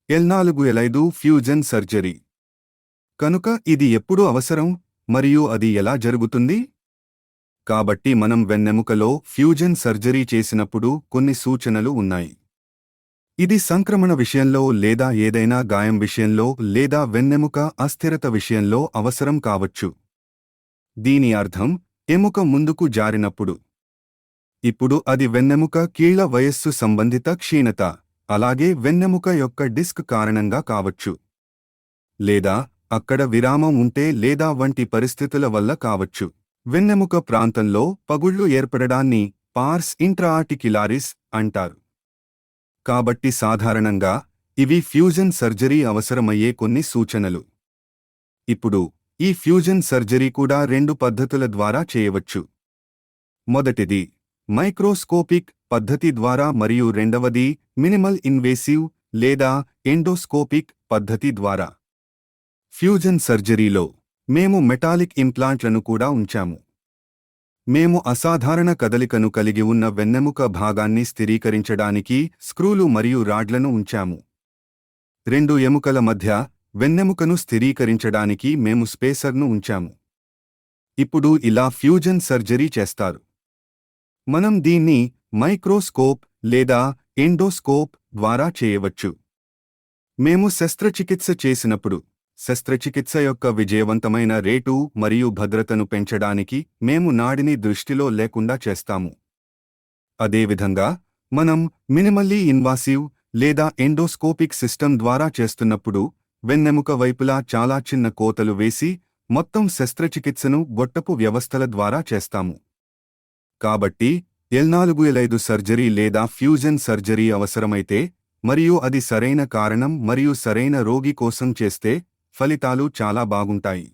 L4L5 fusion surgery. కనుక ఇది ఎప్పుడు అవసరం మరియు అది ఎలా జరుగుతుంది? కాబట్టి మనం వెన్నెముకలో ఫ్యూజన్ సర్జరీ చేసినప్పుడు కొన్ని సూచనలు ఉన్నాయి. ఇది సంక్రమణ విషయంలో లేదా ఏదైనా గాయం విషయంలో లేదా వెన్నెముక అస్థిరత విషయంలో అవసరం కావచ్చు. దీని అర్థం ఎముక ముందుకు జారినప్పుడు. ఇప్పుడు అది వెన్నెముక కీళ్ల వయస్సు సంబంధిత క్షీణత, అలాగే వెన్నెముక యొక్క డిస్క్ కారణంగా కావచ్చు. లేదా అక్కడ విరామం ఉంటే లేదా వంటి పరిస్థితుల వల్ల కావచ్చు. వెన్నెముక ప్రాంతంలో పగుళ్లు ఏర్పడడాన్ని పార్స్ ఇంట్రాఆర్టిక్యులారిస్ అంటారు. కాబట్టి సాధారణంగా ఇవి ఫ్యూజన్ సర్జరీ అవసరమయ్యే కొన్ని సూచనలు. ఇప్పుడు ఈ ఫ్యూజన్ సర్జరీ కూడా 2 పద్ధతుల ద్వారా చేయవచ్చు. మొదటిది మైక్రోస్కోపిక్ పద్ధతి ద్వారా మరియు రెండవది మినిమల్ ఇన్వేసివ్ లేదా ఎండోస్కోపిక్ పద్ధతి ద్వారా. ఫ్యూజన్ సర్జరీలో మేము మెటాలిక్ ఇంప్లాంట్లను కూడా ఉంచాము. మేము అసాధారణ కదలికను కలిగి ఉన్న వెన్నెముక భాగాన్ని స్థిరీకరించడానికి స్క్రూలు మరియు రాడ్లను ఉంచాము. 2 ఎముకల మధ్య వెన్నెముకను స్థిరీకరించడానికి మేము స్పేసర్ను ఉంచాము. ఇప్పుడు ఇలా ఫ్యూజన్ సర్జరీ చేస్తారు. మనం దీన్ని మైక్రోస్కోప్ లేదా ఎండోస్కోప్ ద్వారా చేయవచ్చు. మేము శస్త్రచికిత్స చేసినప్పుడు శస్త్రచికిత్స యొక్క విజయవంతమైన రేటు మరియు భద్రతను పెంచడానికి మేము నాడిని దృష్టిలో లేకుండా చేస్తాము. అదేవిధంగా మనం మినిమల్లీ ఇన్వాసివ్ లేదా ఎండోస్కోపిక్ సిస్టమ్ ద్వారా చేస్తున్నప్పుడు వెన్నెముక వైపులా చాలా చిన్న కోతలు వేసి మొత్తం శస్త్రచికిత్సను గొట్టపు వ్యవస్థల ద్వారా చేస్తాము. కాబట్టి L4L5 సర్జరీ లేదా ఫ్యూజన్ సర్జరీ అవసరమైతే మరియు అది సరైన కారణం మరియు సరైన రోగి కోసం చేస్తే ఫలితాలు చాలా బాగుంటాయి.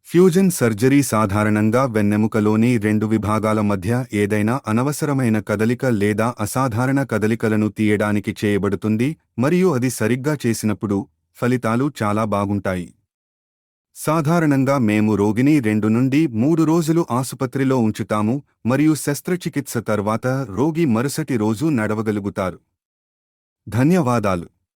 ఫ్యూజన్ సర్జరీ సాధారణంగా వెన్నెముకలోని 2 విభాగాల మధ్య ఏదైనా అనవసరమైన కదలిక లేదా అసాధారణ కదలికలను తీయడానికి చేయబడుతుంది మరియు అది సరిగ్గా చేసినప్పుడు ఫలితాలు చాలా బాగుంటాయి. సాధారణంగా మేము రోగిని 2 నుండి 3 రోజులు ఆసుపత్రిలో ఉంచుతాము మరియు శస్త్రచికిత్స తర్వాత రోగి మరుసటి రోజు నడవగలుగుతారు. ధన్యవాదాలు.